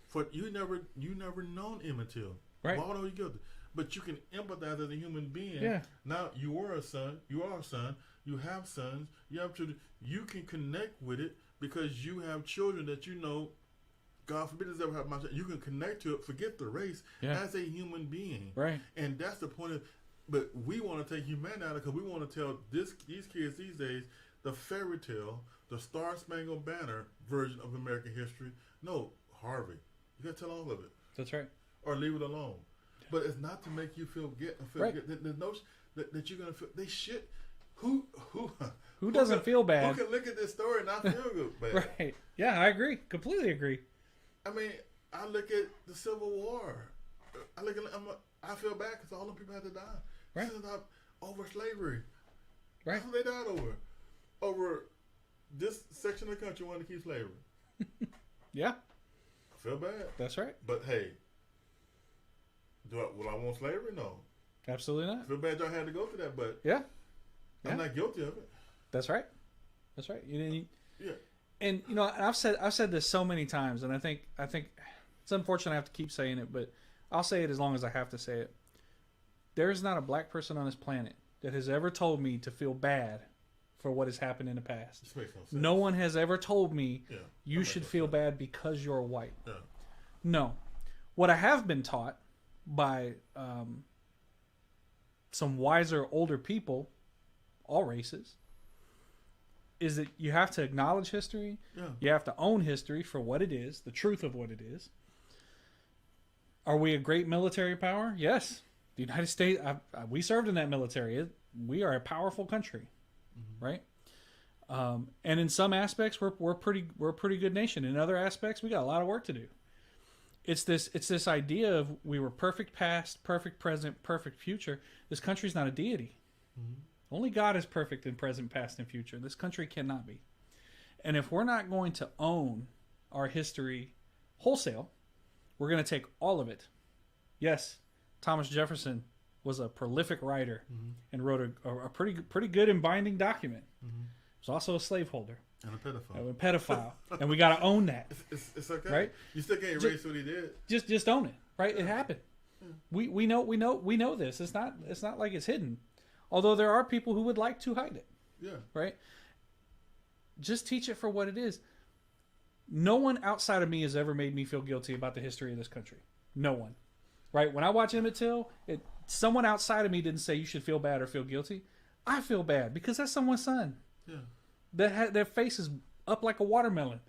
for you never known Emmett Till. Right. Why would you guilty? But you can empathize as a human being. Yeah. Now you are a son. You are a son. You have sons. You have children. You can connect with it because you have children that you know. God forbid this ever happen. You can connect to it. Forget the race as a human being. Right. And that's the point of. But we want to take humanity out of it because we want to tell these kids these days the fairy tale, the Star Spangled Banner version of American history. No, Harvey. You got to tell all of it. That's right. Or leave it alone. But it's not to make you feel right. The notion that you're gonna feel they should. Who doesn't feel bad? Who can look at this story and not feel good bad? Right. Yeah, I agree. Completely agree. I mean, I look at the Civil War. I feel bad because all the people had to die. Right. Over slavery. Right. That's what they died over. Over this section of the country wanted to keep slavery. Yeah. I feel bad. That's right. But hey, will I want slavery? No. Absolutely not. I feel bad y'all had to go through that, but I'm not guilty of it. That's right. That's right. Yeah. And I've said this so many times, and I think it's unfortunate I have to keep saying it, but I'll say it as long as I have to say it. There's not a black person on this planet that has ever told me to feel bad for what has happened in the past. This makes no sense. No one has ever told me you should feel bad because you're white. Yeah. No. What I have been taught by some wiser, older people, all races, is that you have to acknowledge history. Yeah. You have to own history for what it is, the truth of what it is. Are we a great military power? Yes. The United States, we served in that military. We are a powerful country, right? And in some aspects, we're a pretty good nation. In other aspects, we got a lot of work to do. It's this idea of we were perfect past, perfect present, perfect future. This country's not a deity. Only God is perfect in present, past, and future. This country cannot be. And if we're not going to own our history wholesale, we're going to take all of it. Yes, Thomas Jefferson was a prolific writer and wrote a pretty good and binding document. He was also a slaveholder. And a pedophile. And a pedophile. And we got to own that. It's okay. Right? You still can't erase what he did. Just own it. Right? It happened. We know this. It's not like it's hidden. Although there are people who would like to hide it. Yeah. Right? Just teach it for what it is. No one outside of me has ever made me feel guilty about the history of this country. No one. Right? When I watch Emmett Till, someone outside of me didn't say you should feel bad or feel guilty. I feel bad because that's someone's son. Yeah. Their face is up like a watermelon.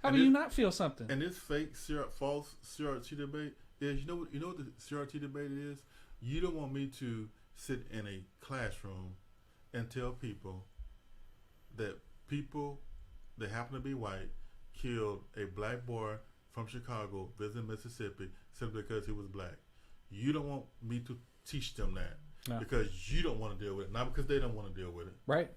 How do you not feel something? And this fake false CRT debate is, you know what the CRT debate is? You don't want me to sit in a classroom and tell people that people that happen to be white killed a black boy from Chicago visiting Mississippi simply because he was black. You don't want me to teach them that because you don't want to deal with it, not because they don't want to deal with it. Right.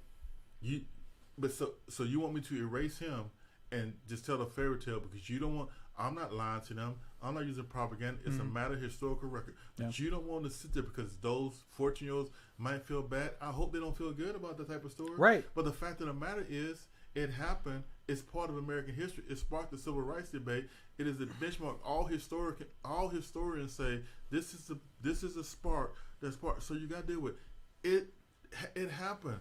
So you want me to erase him and just tell a fairy tale because you don't want. I'm not lying to them. I'm not using propaganda. It's a matter of historical record. But you don't want to sit there because those 14-year-olds might feel bad. I hope they don't feel good about that type of story. Right. But the fact of the matter is, it happened. It's part of American history. It sparked the civil rights debate. It is a benchmark. All historians say this is a spark. That's part. So you got to deal with it. It happened.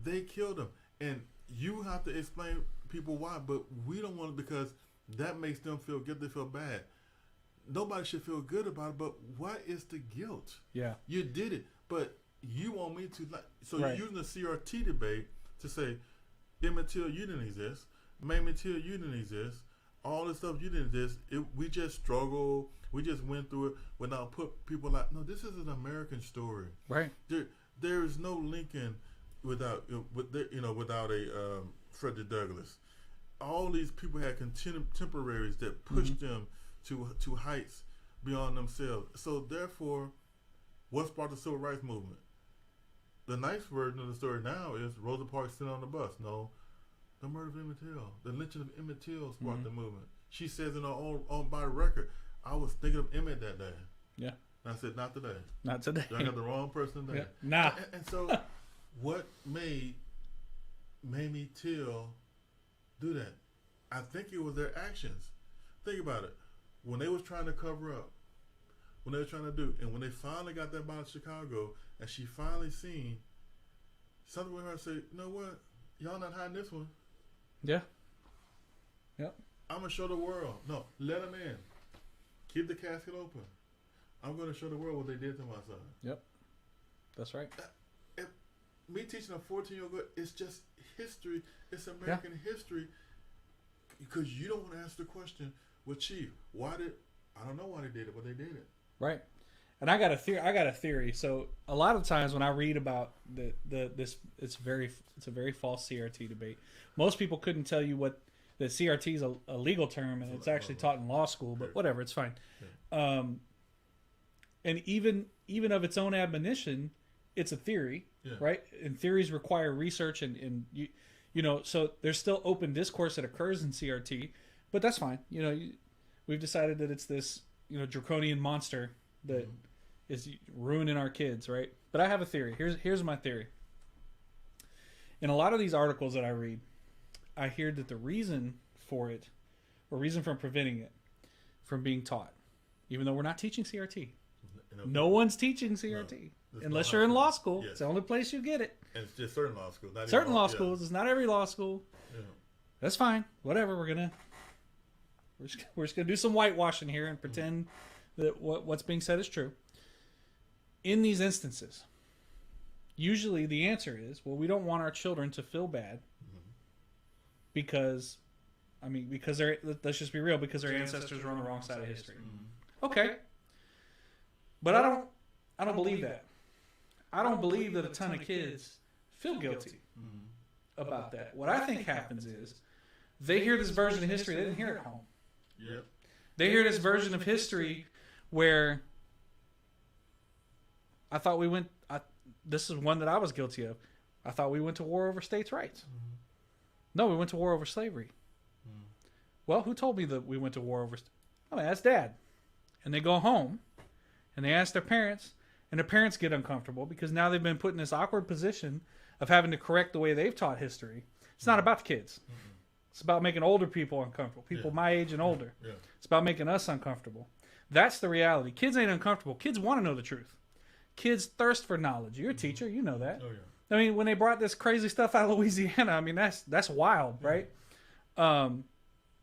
They killed him, and you have to explain people why. But we don't want to because that makes them feel guilty. They feel bad. Nobody should feel good about it. But what is the guilt? Yeah, you did it, but you want me to like. So you're using the CRT debate to say, Emmett Till, you didn't exist. Mamie Till, you didn't exist. All this stuff, you didn't exist. We just struggled. We just went through it. Without put people like, no, this is an American story. Right. There is no Lincoln without a Frederick Douglass. All these people had contemporaries that pushed them to heights beyond themselves. So therefore, what sparked the civil rights movement? The nice version of the story now is Rosa Parks sitting on the bus. No, the murder of Emmett Till, the lynching of Emmett Till sparked the movement. She says in her own body record, I was thinking of Emmett that day. Yeah. And I said, not today. Not today. I got the wrong person today. Yeah. Nah. And so, what made Mamie Till do that? I think it was their actions. Think about it. When they was trying to cover up, when they were trying to do, and when they finally got that body to Chicago, and she finally seen something with her say, you know what? Y'all not hiding this one. Yeah. Yep. I'm going to show the world. No, let them in. Keep the casket open. I'm going to show the world what they did to my son. Yep. That's right. Me teaching a 14-year-old girl, it's just history. It's American history. Because you don't want to ask the question, well, Chief, I don't know why they did it, but they did it. Right. And I got a theory. So a lot of times when I read about this, it's a very false CRT debate. Most people couldn't tell you what the CRT is a legal term, and it's actually taught in law school. But whatever, it's fine. Yeah. And even of its own admonition, it's a theory, right? And theories require research, and you know, so there's still open discourse that occurs in CRT, but that's fine. You know, we've decided that it's this draconian monster that is ruining our kids, right? But I have a theory. Here's my theory. In a lot of these articles that I read, I hear that the reason for it, or reason from preventing it from being taught, even though we're not teaching CRT. No one's teaching CRT. No, unless you're in law school. Yes. It's the only place you get it. And it's just certain law schools. Certain law schools. It's not every law school. Yeah. That's fine. Whatever. We're just gonna do some whitewashing here and pretend that what's being said is true. In these instances, usually the answer is, well, we don't want our children to feel bad because they're, let's just be real, because their ancestors were on the wrong side of history. Okay. But I don't believe that. I don't believe that a ton of kids feel guilty about that. What I think happens is they hear this version of history they didn't hear at home. Yep. They hear this version of history where I thought we went. This is one that I was guilty of. I thought we went to war over states' rights. No, we went to war over slavery. Well, who told me that we went to war over? I'm going to ask Dad. And they go home and they ask their parents, and their parents get uncomfortable because now they've been put in this awkward position of having to correct the way they've taught history. It's not about the kids. It's about making older people uncomfortable, people my age and older. Yeah. It's about making us uncomfortable. That's the reality. Kids ain't uncomfortable. Kids want to know the truth. Kids thirst for knowledge. You're a teacher. You know that. Oh, yeah. I mean, when they brought this crazy stuff out of Louisiana, I mean, that's wild, right?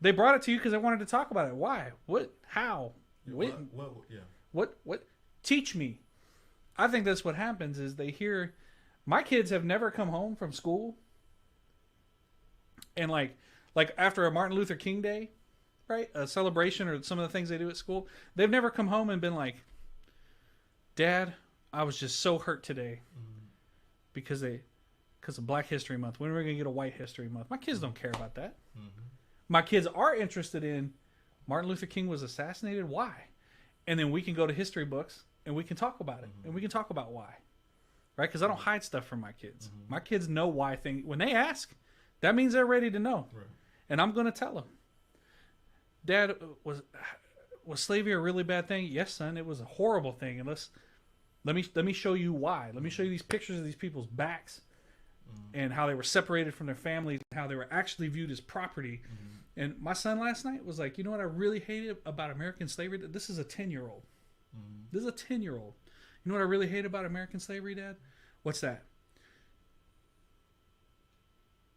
They brought it to you because they wanted to talk about it. Why? What? How? What? Teach me. I think that's what happens is they hear. My kids have never come home from school, and like after a Martin Luther King Day, right? A celebration or some of the things they do at school, they've never come home and been like, Dad, I was just so hurt today because of Black History Month. When are we going to get a White History Month? My kids don't care about that. My kids are interested in Martin Luther King was assassinated. Why? And then we can go to history books and we can talk about it. And we can talk about why. Right? Because I don't hide stuff from my kids. My kids know why things. When they ask, that means they're ready to know. Right. And I'm going to tell them. Dad, was slavery a really bad thing? Yes, son. It was a horrible thing. And let me show you why. Let me show you these pictures of these people's backs and how they were separated from their families, and how they were actually viewed as property. And my son last night was like, you know what I really hated about American slavery? This is a 10-year-old. This is a 10-year-old. You know what I really hate about American slavery, Dad? What's that?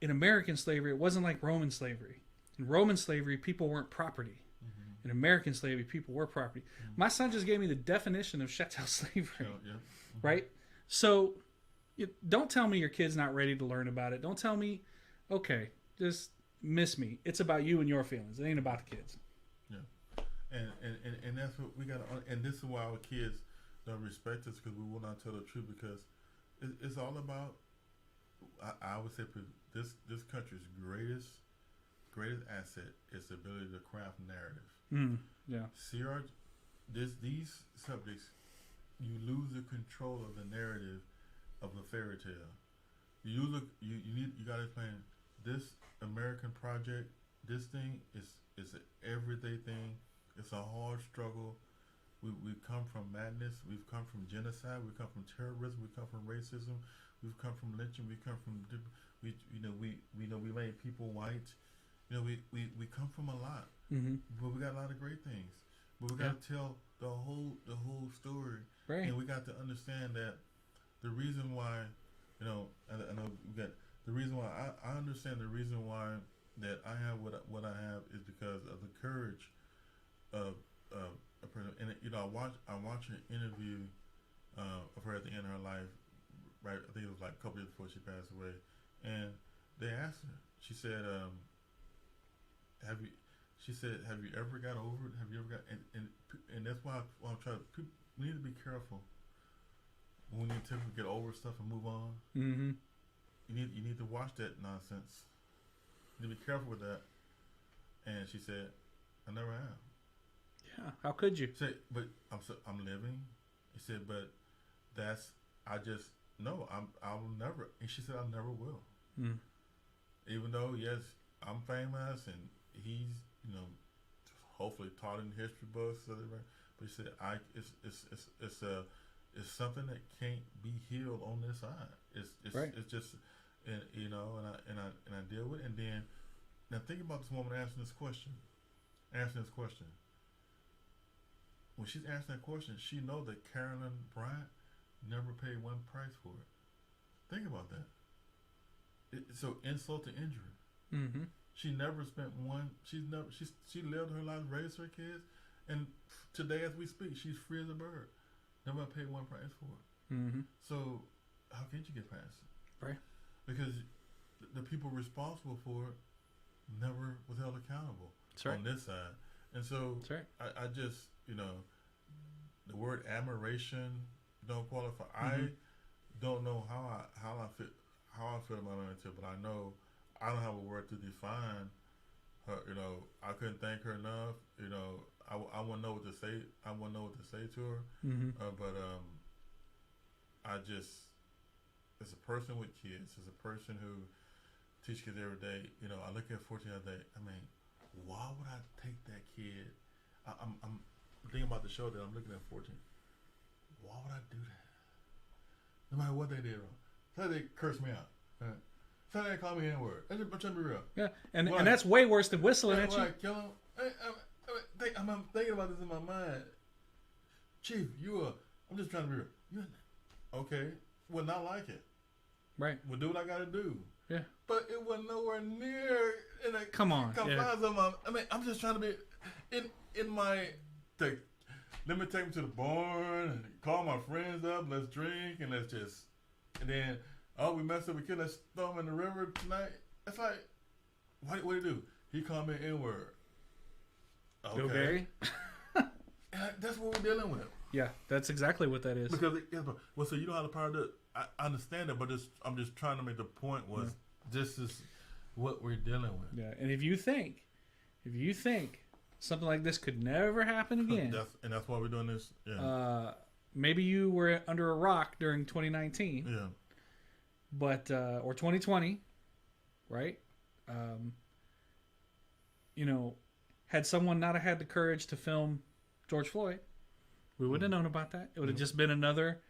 In American slavery, it wasn't like Roman slavery. In Roman slavery, people weren't property. In American slavery, people were property. My son just gave me the definition of chattel slavery. Right? So don't tell me your kid's not ready to learn about it. Don't tell me, okay, just miss me. It's about you and your feelings. It ain't about the kids. Yeah. And that's what we got to, and this is why our kids don't respect us, because we will not tell the truth, because it's all about, I would say this country's greatest asset is the ability to craft narrative. Yeah. These subjects, you lose the control of the narrative of the fairy tale. You got to explain this American project. This thing is an everyday thing. It's a hard struggle. We've come from madness. We've come from genocide. We come from terrorism. We come from racism. We've come from lynching. We come from we made people white. We come from a lot, but we got a lot of great things. But we got to tell the whole story, right? And we got to understand that the reason why, I know we got the reason why I understand the reason why that I have what I have is because of the courage of a person. And I watched an interview of her at the end of her life. Right, I think it was like a couple years before she passed away, and they asked her. She said, "Have you ever got over it? Have you ever got?" And that's why I'm trying to. We need to be careful when we tend to get over stuff and move on. You need to watch that nonsense. You need to be careful with that. And she said, "I never have." Yeah, how could you? Say, but I'm living. He said, but I'll never. And she said, I never will. Even though, yes, I'm famous and he's, hopefully taught in history books. But she said, it's something that can't be healed on this side. It's right. It's just, and I deal with it. And then now think about this woman asking this question. When she's asking that question, she knows that Carolyn Bryant never paid one price for it. Think about that. So insult to injury. She never spent one. She lived her life, raised her kids, and today as we speak, she's free as a bird. Never paid one price for it. So how can you get past it? Right. Because the people responsible for it never was held accountable on this side. And so I just, the word admiration don't qualify. I don't know how I feel about it, but I know I don't have a word to define her. I couldn't thank her enough. I wouldn't know what to say. I wouldn't know what to say to her. But I just, as a person with kids, as a person who teaches kids every day, I look at 14 other day. I mean, why would I take that kid? I'm about to show that I'm looking at 14. Why would I do that? No matter what they did wrong. So they cursed me out. Right? So they call me N-word. I'm trying to be real. Yeah, and that's way worse than whistling at you. I kill them? I'm thinking about this in my mind. Chief, I'm just trying to be real. Okay, well, not like it. Right. Well, do what I got to do. Yeah. But it was nowhere near. Come on. I'm just trying to be in my. Let me take them to the barn and call my friends up. Let's drink and let's just. And then, we messed up a kid. Let's throw him in the river tonight. It's like, what do you do? He called me N-word. Okay. That's what we're dealing with. Yeah, that's exactly what that is. Because so you know how the power does. I understand it, but I'm just trying to make the point was this is what we're dealing with. Yeah, and if you think something like this could never happen again, that's why we're doing this. Yeah. Maybe you were under a rock during 2019. Yeah. But or 2020, right? Had someone not have had the courage to film George Floyd, we wouldn't have known about that. It would have just been another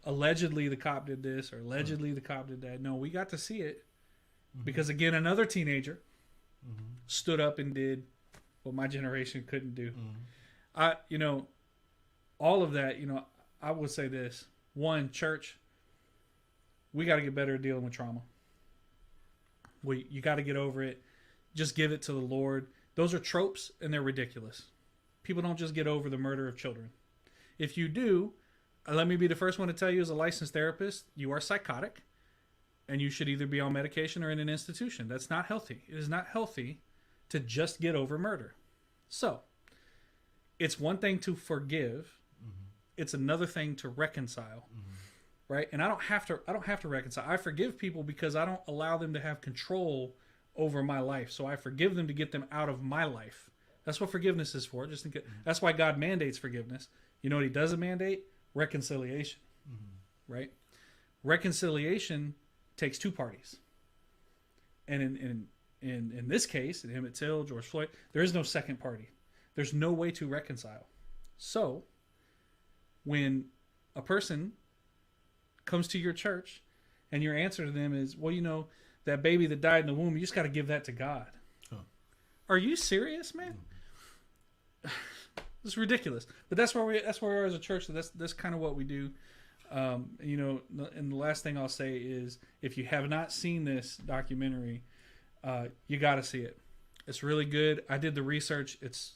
allegedly the cop did this or allegedly the cop did that. No, we got to see it because again, another teenager stood up and did what my generation couldn't do. All of that, I would say this. One, church, we got to get better at dealing with trauma. You got to get over it. Just give it to the Lord. Those are tropes, and they're ridiculous. People don't just get over the murder of children. If you do, let me be the first one to tell you as a licensed therapist, you are psychotic, and you should either be on medication or in an institution. That's not healthy. It is not healthy to just get over murder. So, it's one thing to forgive. It's another thing to reconcile. Right? And I don't have to reconcile. I forgive people because I don't allow them to have control over my life. So I forgive them to get them out of my life. That's what forgiveness is for. That's why God mandates forgiveness. You know what he doesn't mandate? Reconciliation. Right? Reconciliation takes two parties. And in this case, in Emmett Till, George Floyd, there is no second party. There's no way to reconcile. So when a person comes to your church and your answer to them is, well, that baby that died in the womb, you just got to give that to God. Are you serious, man? It's ridiculous. But that's where we are as a church. So that's kind of what we do. And the last thing I'll say is, if you have not seen this documentary, you got to see it. It's really good. I did the research. It's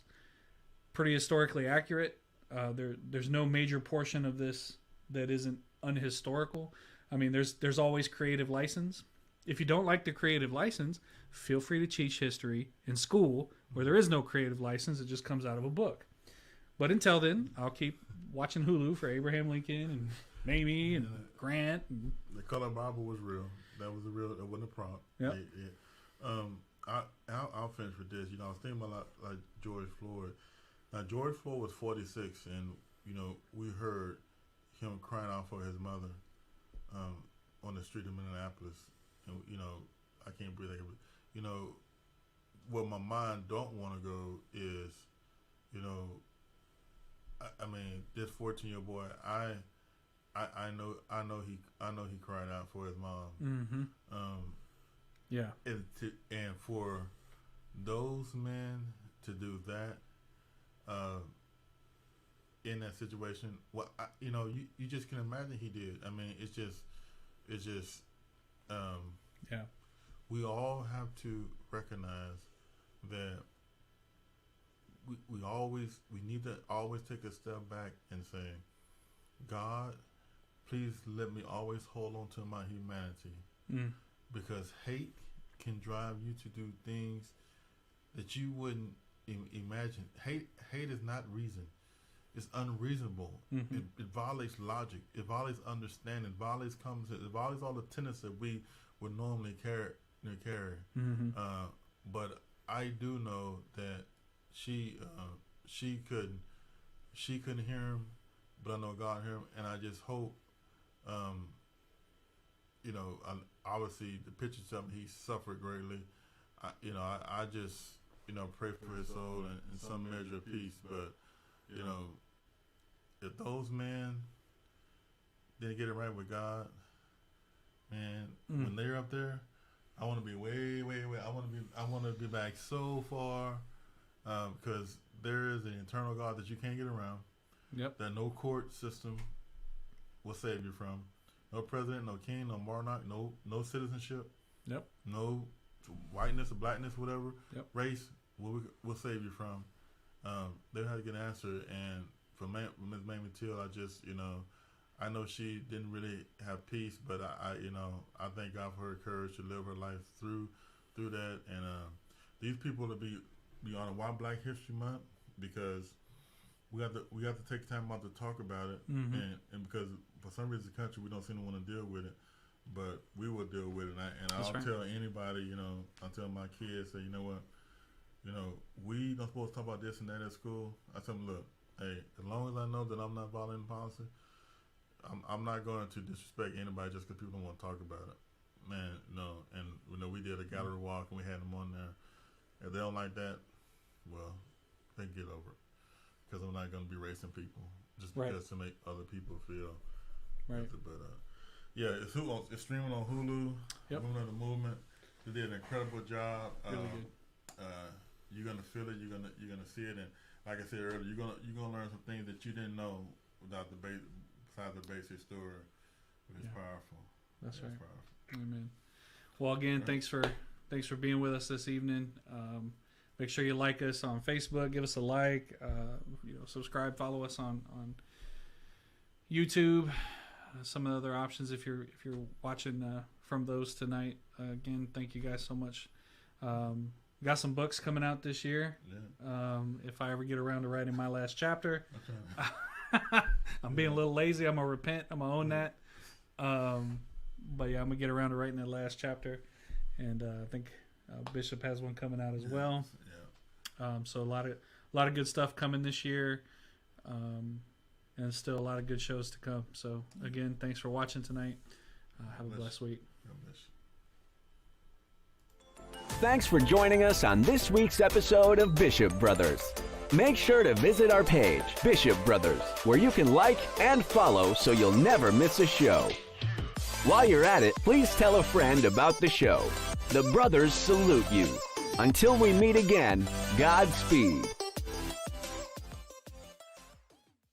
pretty historically accurate. There's no major portion of this that isn't unhistorical. I mean, there's always creative license. If you don't like the creative license, feel free to teach history in school where there is no creative license. It just comes out of a book. But until then, I'll keep watching Hulu for Abraham Lincoln and Mamie and Grant. And the color Bible was real. That wasn't a prompt. Yeah. I'll finish with this. I was thinking about like George Floyd. Now, George Floyd was 46, and we heard him crying out for his mother on the street of Minneapolis. And, I can't breathe. Where my mind don't want to go is, I mean, this 14-year-old boy, I know he cried out for his mom. Yeah. And for those men to do that, in that situation, you just can imagine he did. I mean, it's just yeah. We all have to recognize that we need to always take a step back and say, God, please let me always hold on to my humanity, because hate can drive you to do things that you wouldn't imagine. Hate is not reason. It's unreasonable. It violates logic. It violates understanding. It violates all the tenets that we would normally carry. But I do know that she couldn't hear him, but I know God heard him, and I just hope, obviously the picture of him, he suffered greatly. I pray for his soul and some measure of peace. But if those men didn't get it right with God, man, when they're up there, I want to be way, way, way. I want to be back so far, because there is an eternal God that you can't get around. Yep. That no court system will save you from. No president, no king, no monarch, no citizenship. Yep. No whiteness or blackness, whatever. Yep. Race will save you from. They had to get an answer. And for Ms. Mamie Till, I know she didn't really have peace, but I thank God for her courage to live her life through that. And these people to be on Why Black History Month, because we have to take time out to talk about it, and because for some reason the country we don't seem to want to deal with it, but we will deal with it. And I'll tell anybody, I'll tell my kids, say, you know what, we don't supposed to talk about this and that at school. I tell them, look, hey, as long as I know that I'm not violating policy, I'm not going to disrespect anybody just because people don't want to talk about it. Man, no. And we did a gallery walk and we had them on there. If they don't like that, well, they get over it. Because I'm not going to be racing people just because to make other people feel better. But yeah, it's streaming on Hulu. Yep. Women of the Movement. They did an incredible job. Really good. You're gonna feel it. You're gonna see it, and like I said earlier, you're gonna learn some things that you didn't know without besides the basic story. It's powerful. That's right. Powerful. Amen. Well, again, thanks for being with us this evening. Make sure you like us on Facebook. Give us a like. Subscribe. Follow us on YouTube. Some of the other options if you're watching from those tonight. Again, thank you guys so much. Got some books coming out this year. Yeah. If I ever get around to writing my last chapter, I'm being a little lazy. I'm gonna repent. I'm gonna own that. But yeah, I'm gonna get around to writing that last chapter, and I think Bishop has one coming out as well. Yeah. So a lot of good stuff coming this year, and still a lot of good shows to come. So again, thanks for watching tonight. Have a blessed week. Thanks for joining us on this week's episode of Bishop Brothers. Make sure to visit our page, Bishop Brothers, where you can like and follow so you'll never miss a show. While you're at it, please tell a friend about the show. The brothers salute you. Until we meet again, Godspeed.